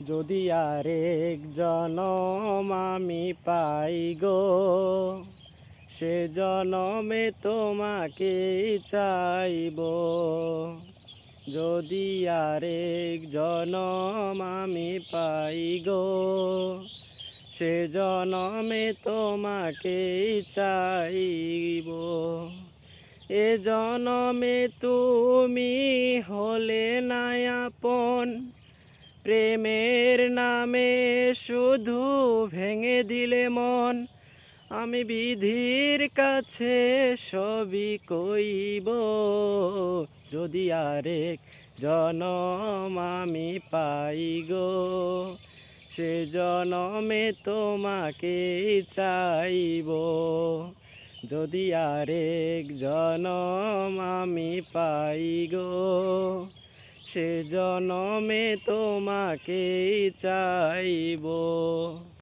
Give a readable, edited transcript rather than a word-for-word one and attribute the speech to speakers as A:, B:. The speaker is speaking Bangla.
A: যদি আরেক জনম আমি পাই গো, সে জনমে তোমাকেই চাইব। যদি আরেক জনম আমি পাই গো, সে জনমে তোমাকেই চাইব। এ জনমে তুমি হলে না আপন, প্রেমের নামে শুধু ভেঙে দিলে মন। আমি বিধির কাছে সবই কইব, যদি আরেক জনম আমি পাই গো, সে জনমে তোমাকেই চাইব। যদি আরেক জনম আমি পাই গো, সে জনমে তোমাকেই চাইব।